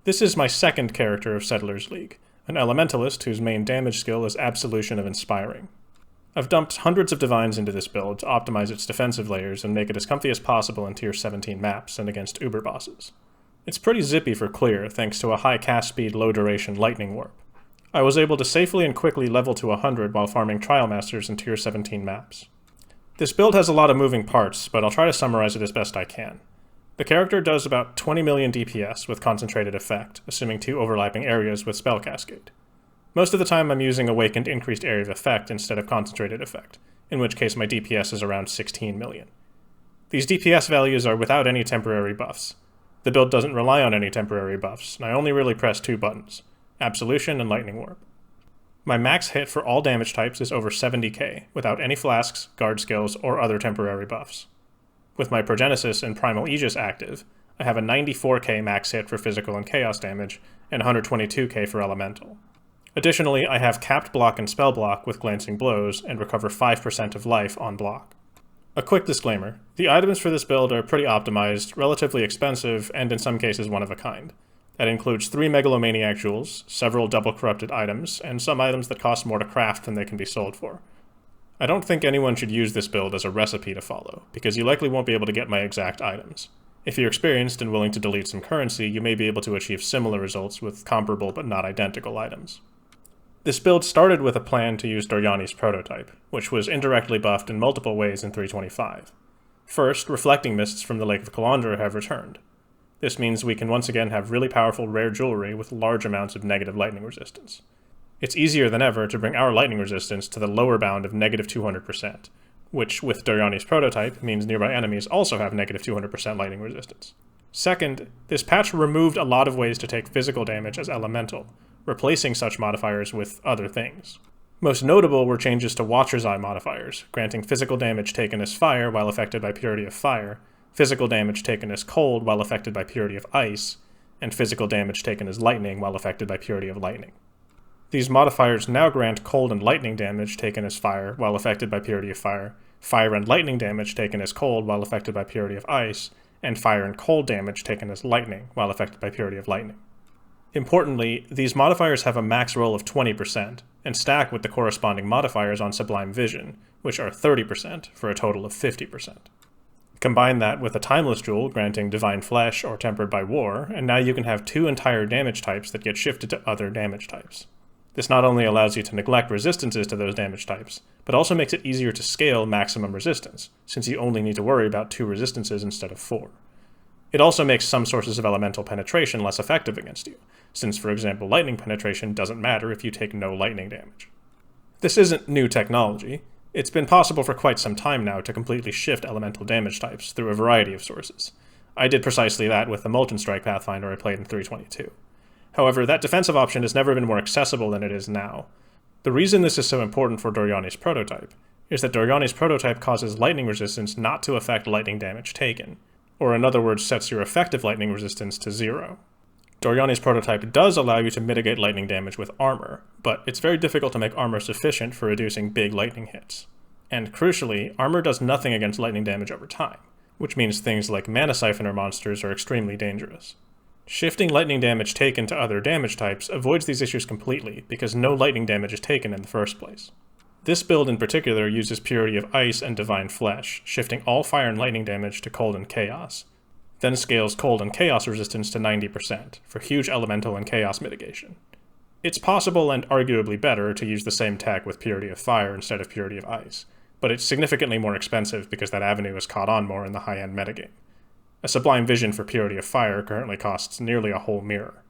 This is my second character of Settlers League, an Elementalist whose main damage skill is Absolution of Inspiring. I've dumped hundreds of Divines into this build to optimize its defensive layers and make it as comfy as possible in Tier 17 maps and against Uber bosses. It's pretty zippy for clear thanks to a high cast speed, low duration Lightning Warp. I was able to safely and quickly level to 100 while farming Trial Masters in Tier 17 maps. This build has a lot of moving parts, but I'll try to summarize it as best I can. The character does about 20 million DPS with Concentrated Effect, assuming 2 overlapping areas with Spell Cascade. Most of the time I'm using Awakened Increased Area of Effect instead of Concentrated Effect, in which case my DPS is around 16 million. These DPS values are without any temporary buffs. The build doesn't rely on any temporary buffs, and I only really press 2 buttons, Absolution and Lightning Warp. My max hit for all damage types is over 70k, without any Flasks, guard skills, or other temporary buffs. With my Progenesis and Primal Aegis active, I have a 94k max hit for physical and chaos damage, and 122k for elemental. Additionally, I have capped block and spell block with glancing blows, and recover 5% of life on block. A quick disclaimer, the items for this build are pretty optimized, relatively expensive, and in some cases one of a kind. That includes 3 Megalomaniac Jewels, several double corrupted items, and some items that cost more to craft than they can be sold for. I don't think anyone should use this build as a recipe to follow, because you likely won't be able to get my exact items. If you're experienced and willing to delete some currency, you may be able to achieve similar results with comparable but not identical items. This build started with a plan to use Doryani's prototype, which was indirectly buffed in multiple ways in 3.25. First, Reflecting Mists from the Lake of Kalandra have returned. This means we can once again have really powerful rare jewelry with large amounts of negative lightning resistance. It's easier than ever to bring our lightning resistance to the lower bound of negative 200%, which with Doryani's prototype means nearby enemies also have negative 200% lightning resistance. Second, this patch removed a lot of ways to take physical damage as elemental, replacing such modifiers with other things. Most notable were changes to Watcher's Eye modifiers, granting physical damage taken as fire while affected by Purity of Fire, physical damage taken as cold while affected by Purity of Ice, and physical damage taken as lightning while affected by Purity of Lightning. These modifiers now grant cold and lightning damage taken as fire while affected by Purity of Fire, fire and lightning damage taken as cold while affected by Purity of Ice, and fire and cold damage taken as lightning while affected by Purity of Lightning. Importantly, these modifiers have a max roll of 20%, and stack with the corresponding modifiers on Sublime Vision, which are 30% for a total of 50%. Combine that with a Timeless Jewel granting Divine Flesh or Tempered by War, and now you can have 2 entire damage types that get shifted to other damage types. This not only allows you to neglect resistances to those damage types, but also makes it easier to scale maximum resistance, since you only need to worry about 2 resistances instead of 4. It also makes some sources of elemental penetration less effective against you, since for example lightning penetration doesn't matter if you take no lightning damage. This isn't new technology. It's been possible for quite some time now to completely shift elemental damage types through a variety of sources. I did precisely that with the Molten Strike Pathfinder I played in 3.22. However, that defensive option has never been more accessible than it is now. The reason this is so important for Doryani's prototype is that Doryani's prototype causes lightning resistance not to affect lightning damage taken, or in other words sets your effective lightning resistance to 0. Doryani's prototype does allow you to mitigate lightning damage with armor, but it's very difficult to make armor sufficient for reducing big lightning hits. And crucially, armor does nothing against lightning damage over time, which means things like Mana Siphoner monsters are extremely dangerous. Shifting lightning damage taken to other damage types avoids these issues completely because no lightning damage is taken in the first place. This build in particular uses Purity of Ice and Divine Flesh, shifting all fire and lightning damage to cold and chaos, then scales cold and chaos resistance to 90% for huge elemental and chaos mitigation. It's possible and arguably better to use the same tech with Purity of Fire instead of Purity of Ice, but it's significantly more expensive because that avenue is caught on more in the high-end metagame. A Sublime Vision for Purity of Fire currently costs nearly a whole mirror.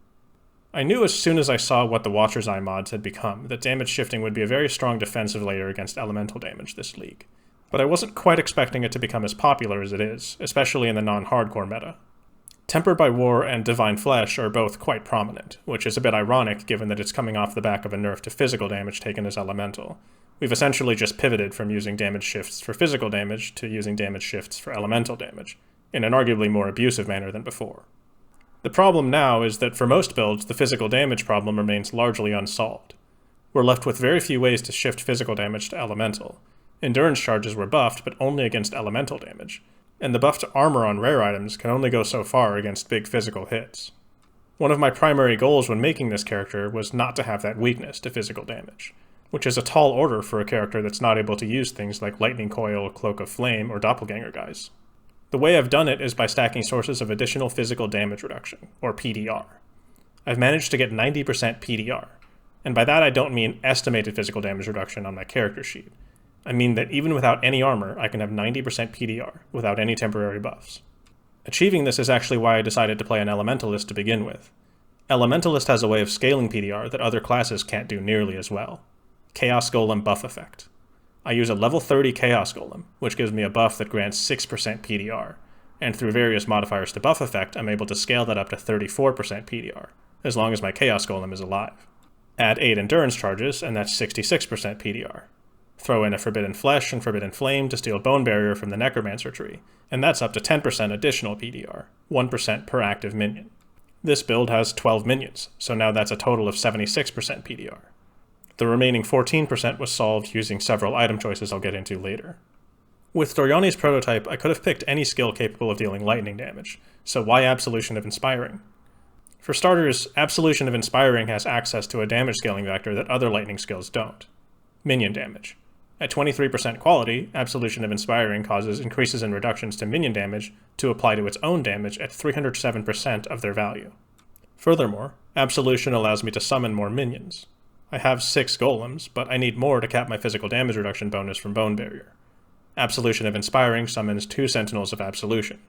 I knew as soon as I saw what the Watcher's Eye mods had become that damage shifting would be a very strong defensive layer against elemental damage this league, but I wasn't quite expecting it to become as popular as it is, especially in the non-hardcore meta. Tempered by War and Divine Flesh are both quite prominent, which is a bit ironic given that it's coming off the back of a nerf to physical damage taken as elemental. We've essentially just pivoted from using damage shifts for physical damage to using damage shifts for elemental damage, in an arguably more abusive manner than before. The problem now is that for most builds, the physical damage problem remains largely unsolved. We're left with very few ways to shift physical damage to elemental. Endurance charges were buffed, but only against elemental damage, and the buff to armor on rare items can only go so far against big physical hits. One of my primary goals when making this character was not to have that weakness to physical damage, which is a tall order for a character that's not able to use things like Lightning Coil, Cloak of Flame, or Doppelganger guys. The way I've done it is by stacking sources of additional physical damage reduction, or PDR. I've managed to get 90% PDR, and by that I don't mean estimated physical damage reduction on my character sheet. I mean that even without any armor, I can have 90% PDR without any temporary buffs. Achieving this is actually why I decided to play an Elementalist to begin with. Elementalist has a way of scaling PDR that other classes can't do nearly as well. Chaos Golem buff effect. I use a level 30 Chaos Golem, which gives me a buff that grants 6% PDR, and through various modifiers to buff effect, I'm able to scale that up to 34% PDR, as long as my Chaos Golem is alive. Add 8 Endurance charges, and that's 66% PDR. Throw in a Forbidden Flesh and Forbidden Flame to steal Bone Barrier from the Necromancer tree, and that's up to 10% additional PDR, 1% per active minion. This build has 12 minions, so now that's a total of 76% PDR. The remaining 14% was solved using several item choices I'll get into later. With Doryani's prototype, I could have picked any skill capable of dealing lightning damage, so why Absolution of Inspiring? For starters, Absolution of Inspiring has access to a damage scaling vector that other lightning skills don't. Minion damage. At 23% quality, Absolution of Inspiring causes increases and reductions to minion damage to apply to its own damage at 307% of their value. Furthermore, Absolution allows me to summon more minions. I have 6 golems, but I need more to cap my physical damage reduction bonus from Bone Barrier. Absolution of Inspiring summons 2 Sentinels of Absolution.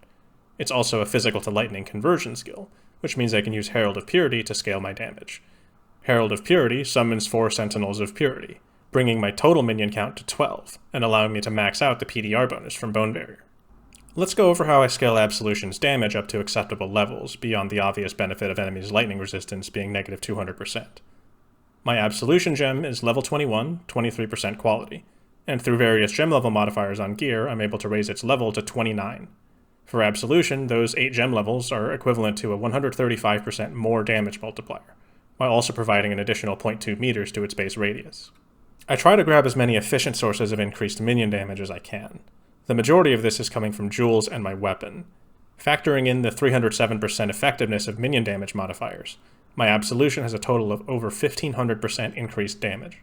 It's also a physical to lightning conversion skill, which means I can use Herald of Purity to scale my damage. Herald of Purity summons 4 Sentinels of Purity, bringing my total minion count to 12, and allowing me to max out the PDR bonus from Bone Barrier. Let's go over how I scale Absolution's damage up to acceptable levels, beyond the obvious benefit of enemies' lightning resistance being negative 200%. My Absolution gem is level 21, 23% quality, and through various gem level modifiers on gear, I'm able to raise its level to 29. For Absolution, those 8 gem levels are equivalent to a 135% more damage multiplier, while also providing an additional 0.2 meters to its base radius. I try to grab as many efficient sources of increased minion damage as I can. The majority of this is coming from jewels and my weapon. Factoring in the 307% effectiveness of minion damage modifiers, my Absolution has a total of over 1500% increased damage.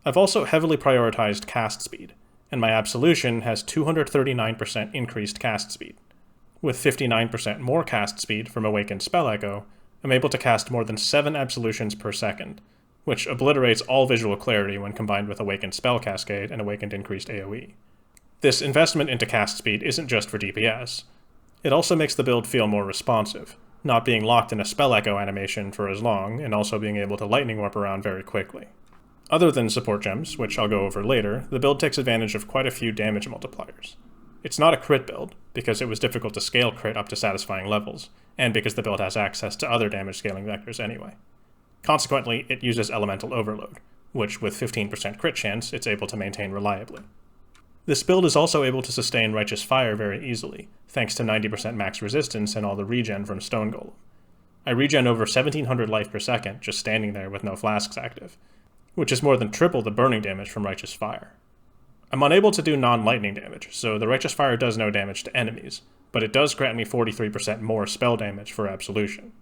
I've also heavily prioritized cast speed, and my Absolution has 239% increased cast speed. With 59% more cast speed from Awakened Spell Echo, I'm able to cast more than 7 Absolutions per second, which obliterates all visual clarity when combined with Awakened Spell Cascade and Awakened Increased AoE. This investment into cast speed isn't just for DPS. It also makes the build feel more responsive, not being locked in a Spell Echo animation for as long, and also being able to lightning warp around very quickly. Other than support gems, which I'll go over later, the build takes advantage of quite a few damage multipliers. It's not a crit build, because it was difficult to scale crit up to satisfying levels, and because the build has access to other damage scaling vectors anyway. Consequently, it uses Elemental Overload, which with 15% crit chance, it's able to maintain reliably. This build is also able to sustain Righteous Fire very easily, thanks to 90% max resistance and all the regen from Stone Golem. I regen over 1700 life per second just standing there with no flasks active, which is more than triple the burning damage from Righteous Fire. I'm unable to do non-lightning damage, so the Righteous Fire does no damage to enemies, but it does grant me 43% more spell damage for Absolution.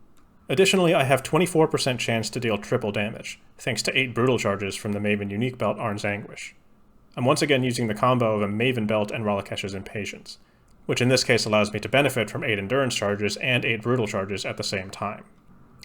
Additionally, I have 24% chance to deal triple damage, thanks to 8 Brutal Charges from the Maven unique belt Arn's Anguish. I'm once again using the combo of a Maven belt and Ralakesh's Impatience, which in this case allows me to benefit from 8 Endurance Charges and 8 Brutal Charges at the same time.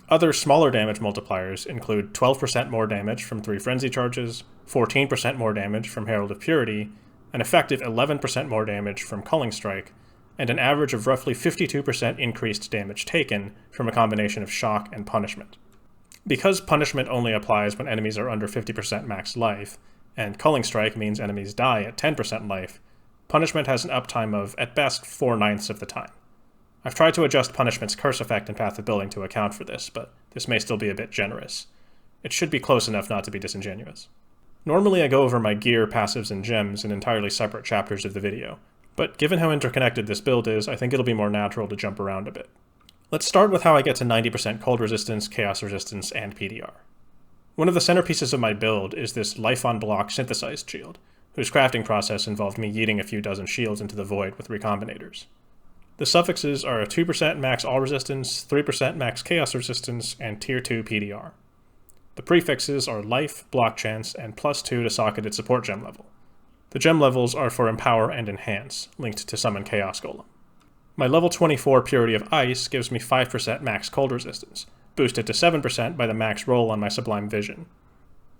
Other smaller damage multipliers include 12% more damage from 3 Frenzy Charges, 14% more damage from Herald of Purity, an effective 11% more damage from Culling Strike, and an average of roughly 52% increased damage taken from a combination of Shock and Punishment. Because Punishment only applies when enemies are under 50% max life, and Culling Strike means enemies die at 10% life, Punishment has an uptime of, at best, 4/9 of the time. I've tried to adjust Punishment's curse effect and path of building to account for this, but this may still be a bit generous. It should be close enough not to be disingenuous. Normally I go over my gear, passives, and gems in entirely separate chapters of the video, but given how interconnected this build is, I think it'll be more natural to jump around a bit. Let's start with how I get to 90% cold resistance, chaos resistance, and PDR. One of the centerpieces of my build is this Life on Block synthesized shield, whose crafting process involved me yeeting a few dozen shields into the void with recombinators. The suffixes are a 2% max all resistance, 3% max chaos resistance, and tier 2 PDR. The prefixes are life, block chance, and +2 to socketed support gem level. The gem levels are for Empower and Enhance, linked to Summon Chaos Golem. My level 24 Purity of Ice gives me 5% max cold resistance, boosted to 7% by the max roll on my Sublime Vision.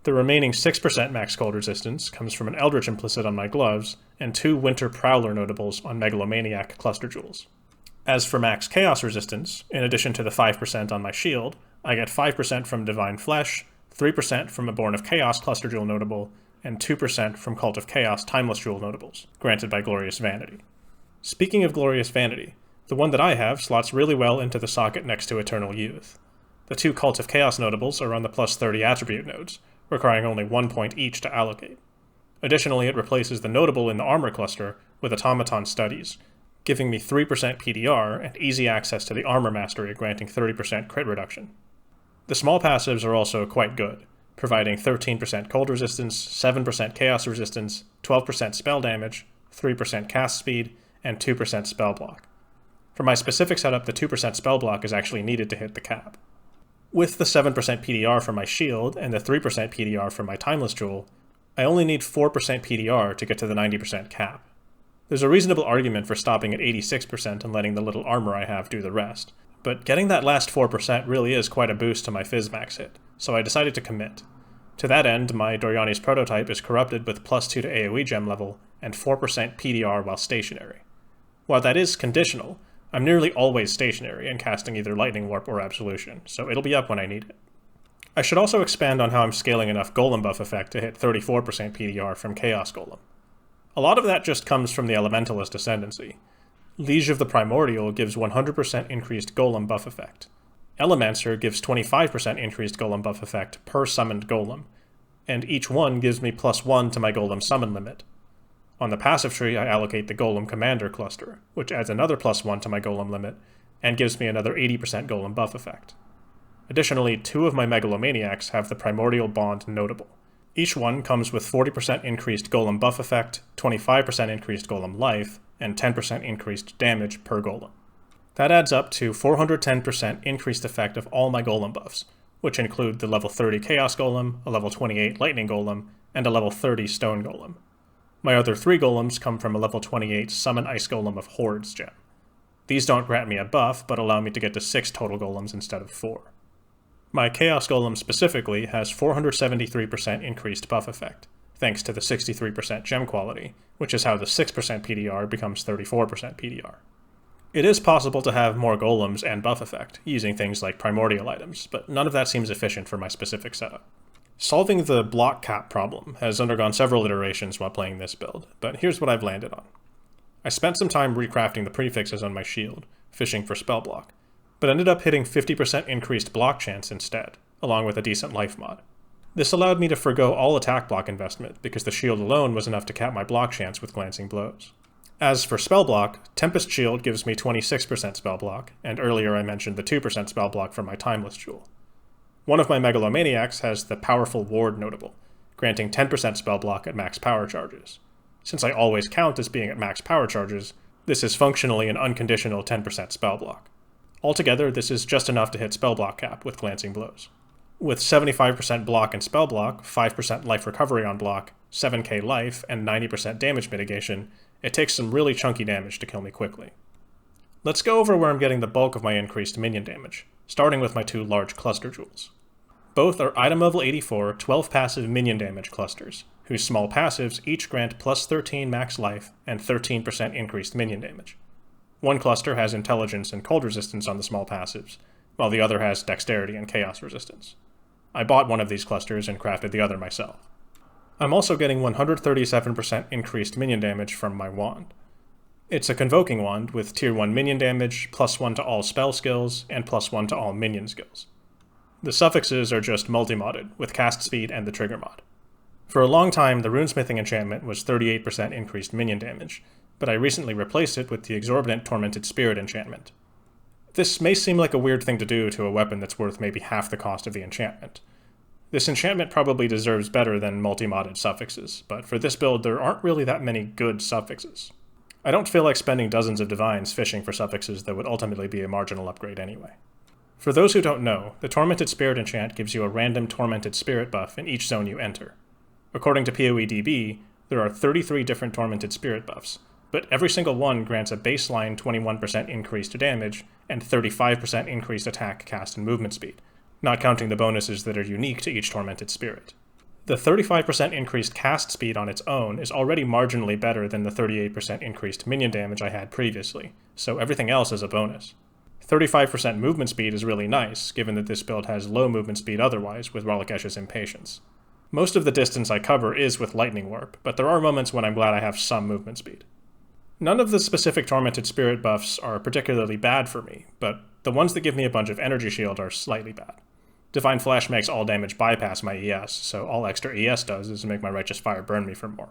The remaining 6% max cold resistance comes from an Eldritch Implicit on my gloves and 2 Winter Prowler notables on Megalomaniac Cluster Jewels. As for max chaos resistance, in addition to the 5% on my shield, I get 5% from Divine Flesh, 3% from a Born of Chaos Cluster Jewel notable, and 2% from Cult of Chaos Timeless Jewel notables, granted by Glorious Vanity. Speaking of Glorious Vanity, the one that I have slots really well into the socket next to Eternal Youth. The 2 Cult of Chaos notables are on the +30 attribute nodes, requiring only 1 point each to allocate. Additionally, it replaces the notable in the armor cluster with Automaton Studies, giving me 3% PDR and easy access to the armor mastery, granting 30% crit reduction. The small passives are also quite good, providing 13% cold resistance, 7% chaos resistance, 12% spell damage, 3% cast speed, and 2% spell block. For my specific setup, the 2% spell block is actually needed to hit the cap. With the 7% PDR for my shield and the 3% PDR for my Timeless Jewel, I only need 4% PDR to get to the 90% cap. There's a reasonable argument for stopping at 86% and letting the little armor I have do the rest, but getting that last 4% really is quite a boost to my Fizz max hit, so I decided to commit. To that end, my Doryani's prototype is corrupted with +2 to AoE gem level and 4% PDR while stationary. While that is conditional, I'm nearly always stationary and casting either Lightning Warp or Absolution, so it'll be up when I need it. I should also expand on how I'm scaling enough Golem buff effect to hit 34% PDR from Chaos Golem. A lot of that just comes from the Elementalist Ascendancy. Liege of the Primordial gives 100% increased Golem buff effect. Elemancer gives 25% increased Golem buff effect per summoned Golem, and each one gives me +1 to my Golem summon limit. On the passive tree, I allocate the Golem Commander cluster, which adds another +1 to my Golem limit, and gives me another 80% Golem buff effect. Additionally, 2 of my Megalomaniacs have the Primordial Bond notable. Each one comes with 40% increased Golem buff effect, 25% increased Golem life, and 10% increased damage per Golem. That adds up to 410% increased effect of all my Golem buffs, which include the level 30 Chaos Golem, a level 28 Lightning Golem, and a level 30 Stone Golem. My other 3 golems come from a level 28 Summon Ice Golem of Hordes gem. These don't grant me a buff, but allow me to get to 6 total golems instead of 4. My Chaos Golem specifically has 473% increased buff effect, thanks to the 63% gem quality, which is how the 6% PDR becomes 34% PDR. It is possible to have more golems and buff effect, using things like primordial items, but none of that seems efficient for my specific setup. Solving the block cap problem has undergone several iterations while playing this build, but here's what I've landed on. I spent some time recrafting the prefixes on my shield, fishing for spell block, but ended up hitting 50% increased block chance instead, along with a decent life mod. This allowed me to forgo all attack block investment, because the shield alone was enough to cap my block chance with glancing blows. As for spell block, Tempest Shield gives me 26% spell block, and earlier I mentioned the 2% spell block from my Timeless Jewel. One of my Megalomaniacs has the Powerful Ward notable, granting 10% spell block at max power charges. Since I always count as being at max power charges, this is functionally an unconditional 10% spell block. Altogether, this is just enough to hit spell block cap with glancing blows. With 75% block and spell block, 5% life recovery on block, 7k life, and 90% damage mitigation, it takes some really chunky damage to kill me quickly. Let's go over where I'm getting the bulk of my increased minion damage, starting with my 2 large cluster jewels. Both are item level 84 12 passive minion damage clusters, whose small passives each grant +13 max life and 13% increased minion damage. One cluster has intelligence and cold resistance on the small passives, while the other has dexterity and chaos resistance. I bought one of these clusters and crafted the other myself. I'm also getting 137% increased minion damage from my wand. It's a Convoking wand with tier 1 minion damage, +1 to all spell skills, and +1 to all minion skills. The suffixes are just multi-modded, with cast speed and the trigger mod. For a long time, the runesmithing enchantment was 38% increased minion damage, but I recently replaced it with the exorbitant Tormented Spirit enchantment. This may seem like a weird thing to do to a weapon that's worth maybe half the cost of the enchantment. This enchantment probably deserves better than multi-modded suffixes, but for this build there aren't really that many good suffixes. I don't feel like spending dozens of divines fishing for suffixes that would ultimately be a marginal upgrade anyway. For those who don't know, the Tormented Spirit enchant gives you a random Tormented Spirit buff in each zone you enter. According to PoEDB, there are 33 different Tormented Spirit buffs, but every single one grants a baseline 21% increased damage and 35% increased attack, cast, and movement speed, not counting the bonuses that are unique to each Tormented Spirit. The 35% increased cast speed on its own is already marginally better than the 38% increased minion damage I had previously, so everything else is a bonus. 35% movement speed is really nice, given that this build has low movement speed otherwise with Ralakesh's Impatience. Most of the distance I cover is with Lightning Warp, but there are moments when I'm glad I have some movement speed. None of the specific Tormented Spirit buffs are particularly bad for me, but the ones that give me a bunch of Energy Shield are slightly bad. Divine Flash makes all damage bypass my ES, so all extra ES does is make my Righteous Fire burn me for more.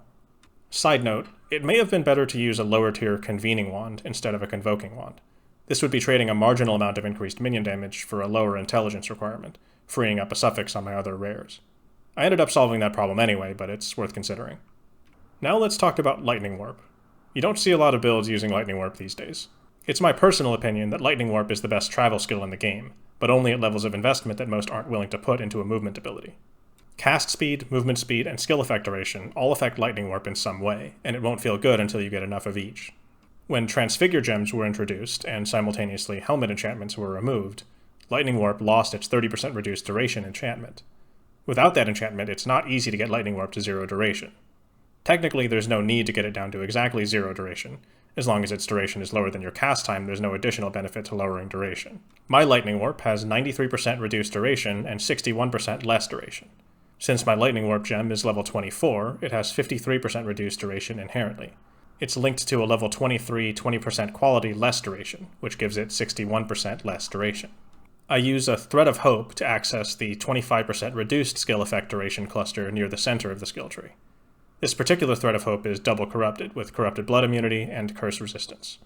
Side note, it may have been better to use a lower tier Convening Wand instead of a Convoking Wand. This would be trading a marginal amount of increased minion damage for a lower intelligence requirement, freeing up a suffix on my other rares. I ended up solving that problem anyway, but it's worth considering. Now let's talk about Lightning Warp. You don't see a lot of builds using Lightning Warp these days. It's my personal opinion that Lightning Warp is the best travel skill in the game, but only at levels of investment that most aren't willing to put into a movement ability. Cast speed, movement speed, and skill effect duration all affect Lightning Warp in some way, and it won't feel good until you get enough of each. When Transfigure gems were introduced, and simultaneously Helmet enchantments were removed, Lightning Warp lost its 30% reduced duration enchantment. Without that enchantment, it's not easy to get Lightning Warp to 0 duration. Technically, there's no need to get it down to exactly 0 duration. As long as its duration is lower than your cast time, there's no additional benefit to lowering duration. My Lightning Warp has 93% reduced duration and 61% less duration. Since my Lightning Warp gem is level 24, it has 53% reduced duration inherently. It's linked to a level 23 20% quality less duration, which gives it 61% less duration. I use a Thread of Hope to access the 25% reduced skill effect duration cluster near the center of the skill tree. This particular Thread of Hope is double corrupted, with Corrupted Blood immunity and Curse resistance.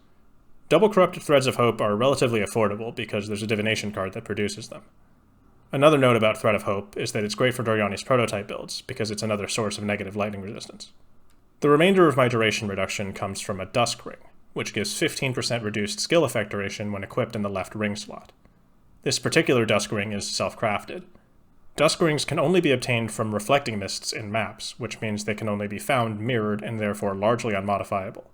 Double corrupted Threads of Hope are relatively affordable because there's a divination card that produces them. Another note about Thread of Hope is that it's great for Doryani's prototype builds, because it's another source of negative lightning resistance. The remainder of my duration reduction comes from a Dusk Ring, which gives 15% reduced skill effect duration when equipped in the left ring slot. This particular Dusk Ring is self-crafted. Dusk Rings can only be obtained from reflecting mists in maps, which means they can only be found mirrored and therefore largely unmodifiable.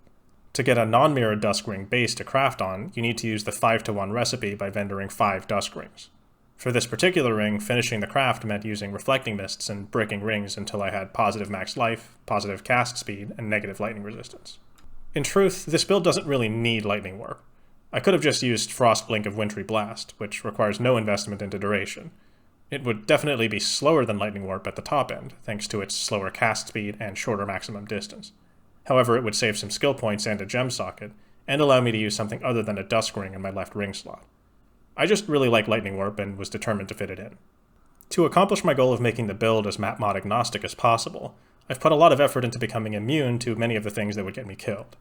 To get a non-mirrored Dusk Ring base to craft on, you need to use the 5-to-1 recipe by vendoring 5 Dusk Rings. For this particular ring, finishing the craft meant using reflecting mists and breaking rings until I had positive max life, positive cast speed, and negative lightning resistance. In truth, this build doesn't really need Lightning Warp. I could have just used Frost Blink of Wintry Blast, which requires no investment into duration. It would definitely be slower than Lightning Warp at the top end, thanks to its slower cast speed and shorter maximum distance. However, it would save some skill points and a gem socket, and allow me to use something other than a Dusk Ring in my left ring slot. I just really like Lightning Warp and was determined to fit it in. To accomplish my goal of making the build as map mod agnostic as possible, I've put a lot of effort into becoming immune to many of the things that would get me killed.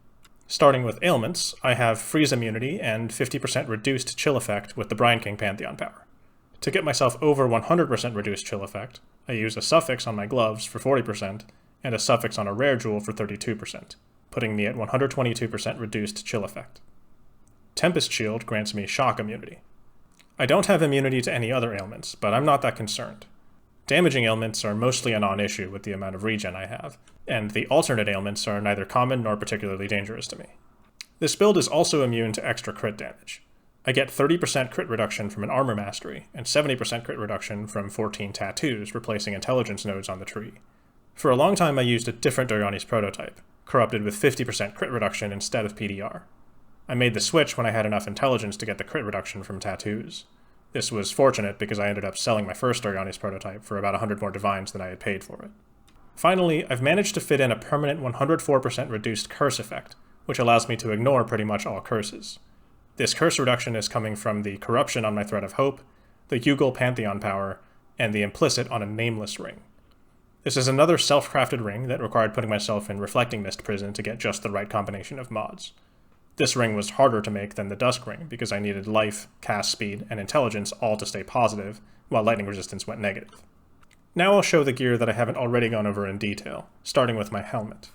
Starting with ailments, I have freeze immunity and 50% reduced chill effect with the Brine King Pantheon power. To get myself over 100% reduced chill effect, I use a suffix on my gloves for 40% and a suffix on a rare jewel for 32%, putting me at 122% reduced chill effect. Tempest Shield grants me shock immunity. I don't have immunity to any other ailments, but I'm not that concerned. Damaging ailments are mostly a non-issue with the amount of regen I have, and the alternate ailments are neither common nor particularly dangerous to me. This build is also immune to extra crit damage. I get 30% crit reduction from an armor mastery, and 70% crit reduction from 14 tattoos, replacing intelligence nodes on the tree. For a long time I used a different Doryani's prototype, corrupted with 50% crit reduction instead of PDR. I made the switch when I had enough intelligence to get the crit reduction from tattoos. This was fortunate because I ended up selling my first Doryani's prototype for about 100 more divines than I had paid for it. Finally, I've managed to fit in a permanent 104% reduced curse effect, which allows me to ignore pretty much all curses. This curse reduction is coming from the corruption on my Thread of Hope, the Yugal Pantheon power, and the implicit on a nameless ring. This is another self-crafted ring that required putting myself in Reflecting Mist prison to get just the right combination of mods. This ring was harder to make than the Dusk Ring because I needed life, cast speed, and intelligence all to stay positive, while lightning resistance went negative. Now I'll show the gear that I haven't already gone over in detail, starting with my helmet.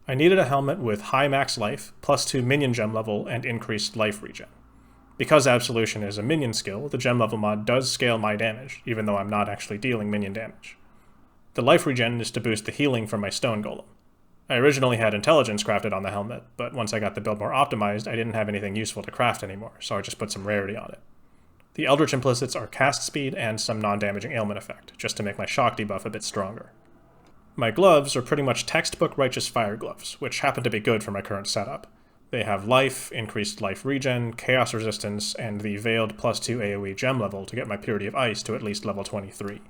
I needed a helmet with high max life, +2 minion gem level, and increased life regen. Because Absolution is a minion skill, the gem level mod does scale my damage, even though I'm not actually dealing minion damage. The life regen is to boost the healing from my stone golem. I originally had intelligence crafted on the helmet, but once I got the build more optimized, I didn't have anything useful to craft anymore, so I just put some rarity on it. The Eldritch Implicits are cast speed and some non-damaging ailment effect, just to make my shock debuff a bit stronger. My gloves are pretty much textbook Righteous Fire gloves, which happen to be good for my current setup. They have life, increased life regen, chaos resistance, and the veiled +2 AoE gem level to get my Purity of Ice to at least level 23.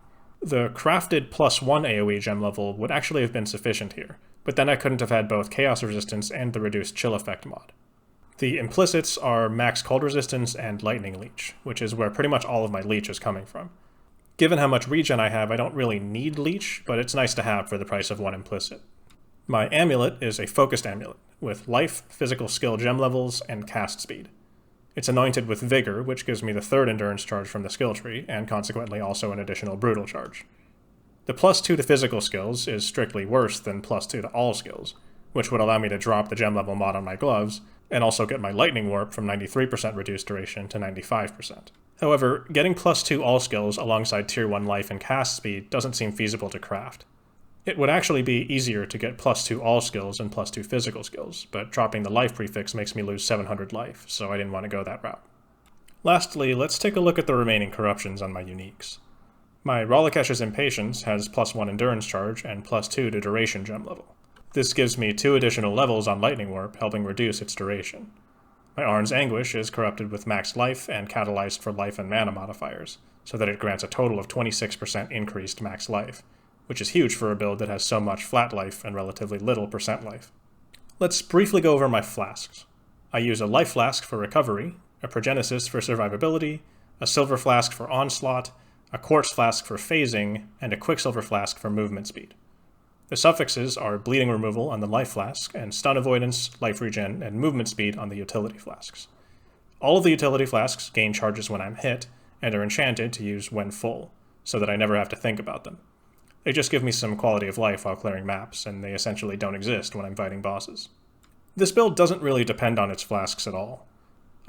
The crafted +1 AoE gem level would actually have been sufficient here, but then I couldn't have had both chaos resistance and the reduced chill effect mod. The implicits are max cold resistance and lightning leech, which is where pretty much all of my leech is coming from. Given how much regen I have, I don't really need leech, but it's nice to have for the price of one implicit. My amulet is a focused amulet, with life, physical skill gem levels, and cast speed. It's anointed with Vigor, which gives me the 3rd endurance charge from the skill tree, and consequently also an additional brutal charge. The +2 to physical skills is strictly worse than +2 to all skills, which would allow me to drop the gem level mod on my gloves, and also get my lightning warp from 93% reduced duration to 95%. However, getting +2 all skills alongside tier 1 life and cast speed doesn't seem feasible to craft. It would actually be easier to get +2 all skills and +2 physical skills, but dropping the life prefix makes me lose 700 life, so I didn't want to go that route. Lastly, let's take a look at the remaining corruptions on my uniques. My Rollikesh's Impatience has +1 endurance charge and +2 to duration gem level. This gives me 2 additional levels on Lightning Warp, helping reduce its duration. My Arn's Anguish is corrupted with max life and catalyzed for life and mana modifiers, so that it grants a total of 26% increased max life, which is huge for a build that has so much flat life and relatively little percent life. Let's briefly go over my flasks. I use a life flask for recovery, a progenesis for survivability, a silver flask for onslaught, a quartz flask for phasing, and a quicksilver flask for movement speed. The suffixes are bleeding removal on the life flask, and stun avoidance, life regen, and movement speed on the utility flasks. All of the utility flasks gain charges when I'm hit, and are enchanted to use when full, so that I never have to think about them. They just give me some quality of life while clearing maps, and they essentially don't exist when I'm fighting bosses. This build doesn't really depend on its flasks at all.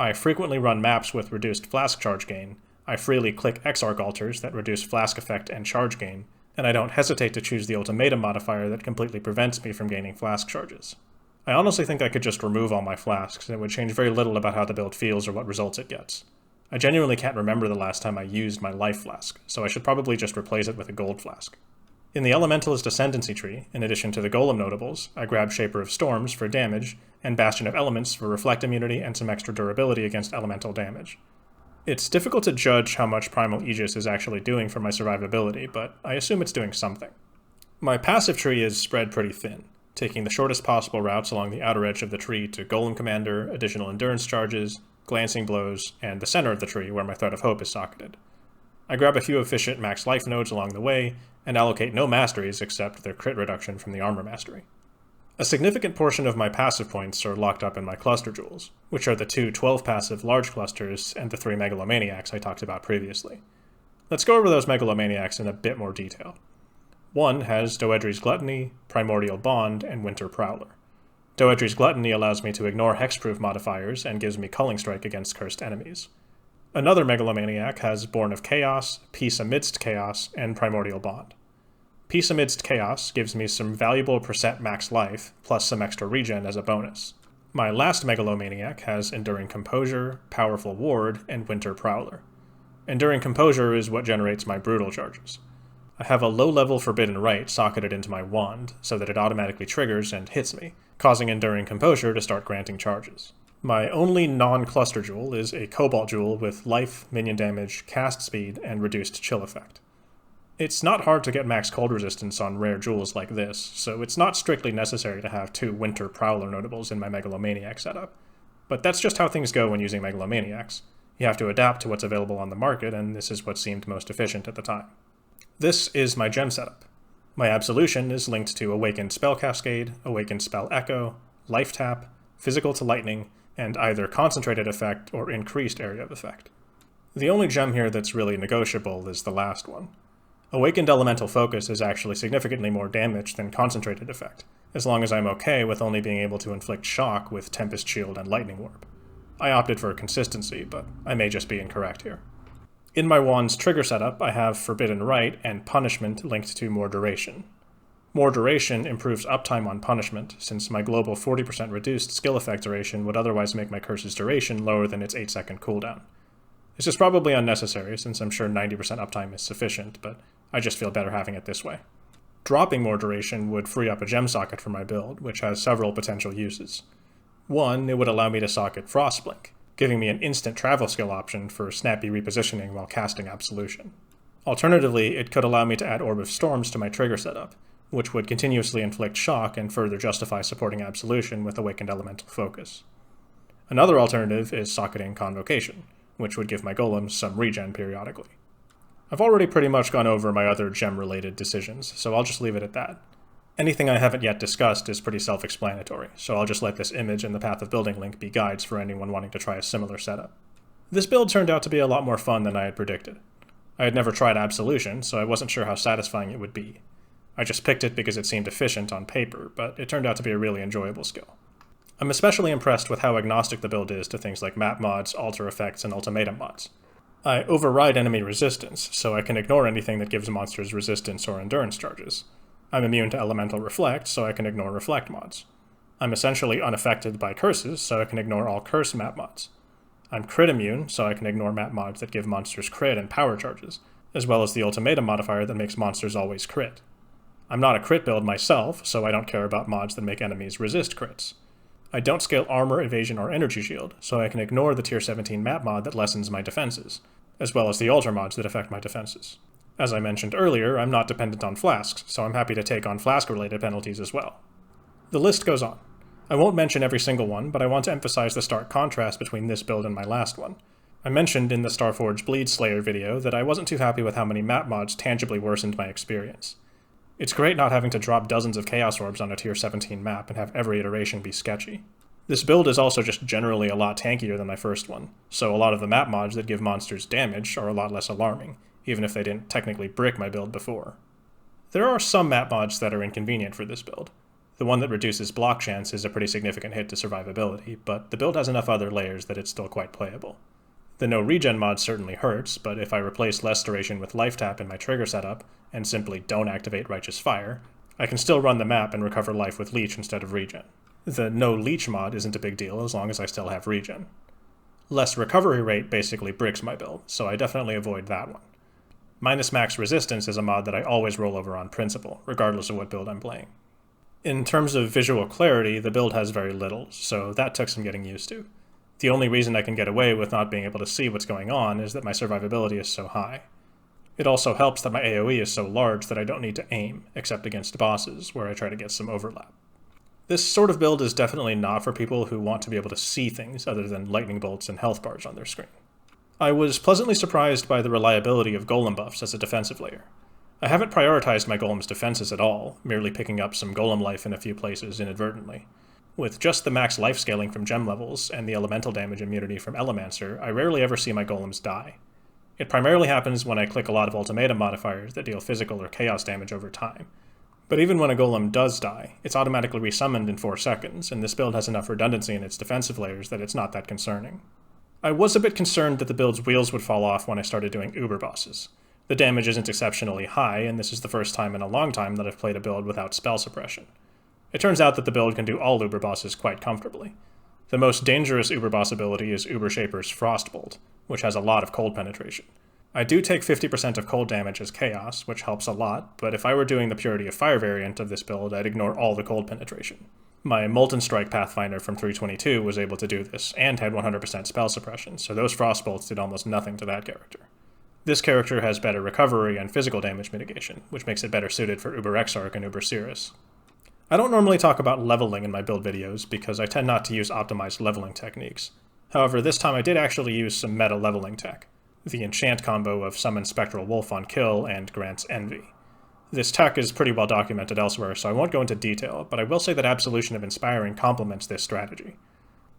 I frequently run maps with reduced flask charge gain, I freely click Exarch altars that reduce flask effect and charge gain, and I don't hesitate to choose the ultimatum modifier that completely prevents me from gaining flask charges. I honestly think I could just remove all my flasks, and it would change very little about how the build feels or what results it gets. I genuinely can't remember the last time I used my life flask, so I should probably just replace it with a gold flask. In the Elementalist Ascendancy tree, in addition to the Golem notables, I grab Shaper of Storms for damage, and Bastion of Elements for reflect immunity and some extra durability against elemental damage. It's difficult to judge how much Primal Aegis is actually doing for my survivability, but I assume it's doing something. My passive tree is spread pretty thin, taking the shortest possible routes along the outer edge of the tree to Golem Commander, additional endurance charges, glancing blows, and the center of the tree where my Thread of Hope is socketed. I grab a few efficient max life nodes along the way, and allocate no masteries except their crit reduction from the armor mastery. A significant portion of my passive points are locked up in my cluster jewels, which are the 2 12 passive large clusters and the 3 megalomaniacs I talked about previously. Let's go over those megalomaniacs in a bit more detail. One has Doedri's Gluttony, Primordial Bond, and Winter Prowler. Doedri's Gluttony allows me to ignore hexproof modifiers and gives me Culling Strike against cursed enemies. Another megalomaniac has Born of Chaos, Peace Amidst Chaos, and Primordial Bond. Peace Amidst Chaos gives me some valuable percent max life, plus some extra regen as a bonus. My last megalomaniac has Enduring Composure, Powerful Ward, and Winter Prowler. Enduring Composure is what generates my brutal charges. I have a low-level Forbidden Rite socketed into my wand, so that it automatically triggers and hits me, causing Enduring Composure to start granting charges. My only non-cluster jewel is a Cobalt jewel with life, minion damage, cast speed, and reduced chill effect. It's not hard to get max cold resistance on rare jewels like this, so it's not strictly necessary to have 2 Winter Prowler notables in my Megalomaniac setup. But that's just how things go when using Megalomaniacs. You have to adapt to what's available on the market, and this is what seemed most efficient at the time. This is my gem setup. My Absolution is linked to Awakened Spell Cascade, Awakened Spell Echo, Life Tap, Physical to Lightning, and either Concentrated Effect or Increased Area of Effect. The only gem here that's really negotiable is the last one. Awakened Elemental Focus is actually significantly more damage than Concentrated Effect, as long as I'm okay with only being able to inflict shock with Tempest Shield and Lightning Warp. I opted for consistency, but I may just be incorrect here. In my wand's trigger setup, I have Forbidden Right and Punishment linked to More Duration. More Duration improves uptime on Punishment, since my global 40% reduced skill effect duration would otherwise make my curse's duration lower than its 8-second cooldown. This is probably unnecessary, since I'm sure 90% uptime is sufficient, but I just feel better having it this way. Dropping More Duration would free up a gem socket for my build, which has several potential uses. One, it would allow me to socket Frostblink, giving me an instant travel skill option for snappy repositioning while casting Absolution. Alternatively, it could allow me to add Orb of Storms to my trigger setup, which would continuously inflict shock and further justify supporting Absolution with Awakened Elemental Focus. Another alternative is socketing Convocation, which would give my golems some regen periodically. I've already pretty much gone over my other gem-related decisions, so I'll just leave it at that. Anything I haven't yet discussed is pretty self-explanatory, so I'll just let this image and the Path of Building link be guides for anyone wanting to try a similar setup. This build turned out to be a lot more fun than I had predicted. I had never tried Absolution, so I wasn't sure how satisfying it would be. I just picked it because it seemed efficient on paper, but it turned out to be a really enjoyable skill. I'm especially impressed with how agnostic the build is to things like map mods, alter effects, and ultimatum mods. I override enemy resistance, so I can ignore anything that gives monsters resistance or endurance charges. I'm immune to elemental reflect, so I can ignore reflect mods. I'm essentially unaffected by curses, so I can ignore all curse map mods. I'm crit immune, so I can ignore map mods that give monsters crit and power charges, as well as the ultimatum modifier that makes monsters always crit. I'm not a crit build myself, so I don't care about mods that make enemies resist crits. I don't scale armor, evasion, or energy shield, so I can ignore the tier 17 map mod that lessens my defenses, as well as the alter mods that affect my defenses. As I mentioned earlier, I'm not dependent on Flasks, so I'm happy to take on Flask-related penalties as well. The list goes on. I won't mention every single one, but I want to emphasize the stark contrast between this build and my last one. I mentioned in the Starforge Bleed Slayer video that I wasn't too happy with how many map mods tangibly worsened my experience. It's great not having to drop dozens of Chaos Orbs on a tier 17 map and have every iteration be sketchy. This build is also just generally a lot tankier than my first one, so a lot of the map mods that give monsters damage are a lot less alarming, even if they didn't technically brick my build before. There are some map mods that are inconvenient for this build. The one that reduces block chance is a pretty significant hit to survivability, but the build has enough other layers that it's still quite playable. The no regen mod certainly hurts, but if I replace less duration with life tap in my trigger setup, and simply don't activate Righteous Fire, I can still run the map and recover life with Leech instead of regen. The no leech mod isn't a big deal as long as I still have regen. Less recovery rate basically bricks my build, so I definitely avoid that one. Minus max resistance is a mod that I always roll over on principle, regardless of what build I'm playing. In terms of visual clarity, the build has very little, so that took some getting used to. The only reason I can get away with not being able to see what's going on is that my survivability is so high. It also helps that my AoE is so large that I don't need to aim, except against bosses, where I try to get some overlap. This sort of build is definitely not for people who want to be able to see things other than lightning bolts and health bars on their screen. I was pleasantly surprised by the reliability of golem buffs as a defensive layer. I haven't prioritized my golem's defenses at all, merely picking up some golem life in a few places inadvertently. With just the max life scaling from gem levels and the elemental damage immunity from Elemancer, I rarely ever see my golems die. It primarily happens when I click a lot of ultimatum modifiers that deal physical or chaos damage over time. But even when a golem does die, it's automatically resummoned in 4 seconds, and this build has enough redundancy in its defensive layers that it's not that concerning. I was a bit concerned that the build's wheels would fall off when I started doing uber bosses. The damage isn't exceptionally high, and this is the first time in a long time that I've played a build without spell suppression. It turns out that the build can do all uber bosses quite comfortably. The most dangerous uber boss ability is Uber Shaper's Frostbolt, which has a lot of cold penetration. I do take 50% of cold damage as chaos, which helps a lot, but if I were doing the Purity of Fire variant of this build, I'd ignore all the cold penetration. My Molten Strike Pathfinder from 322 was able to do this, and had 100% spell suppression, so those Frostbolts did almost nothing to that character. This character has better recovery and physical damage mitigation, which makes it better suited for Uber Exarch and Uber Cirrus. I don't normally talk about leveling in my build videos because I tend not to use optimized leveling techniques. However, this time I did actually use some meta leveling tech, the enchant combo of Summon Spectral Wolf on kill and grants Envy. This tech is pretty well documented elsewhere, so I won't go into detail, but I will say that Absolution of Inspiring complements this strategy.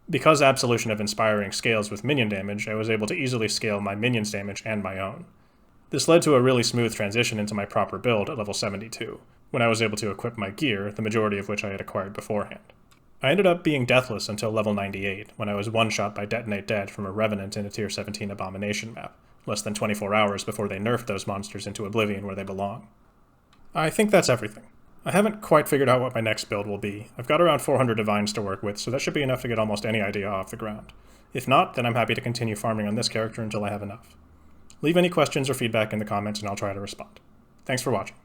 Because Absolution of Inspiring scales with minion damage, I was able to easily scale my minion's damage and my own. This led to a really smooth transition into my proper build at level 72, when I was able to equip my gear, the majority of which I had acquired beforehand. I ended up being deathless until level 98, when I was one-shot by Detonate Dead from a Revenant in a Tier 17 Abomination map, less than 24 hours before they nerfed those monsters into oblivion where they belong. I think that's everything. I haven't quite figured out what my next build will be. I've got around 400 divines to work with, so that should be enough to get almost any idea off the ground. If not, then I'm happy to continue farming on this character until I have enough. Leave any questions or feedback in the comments and I'll try to respond. Thanks for watching.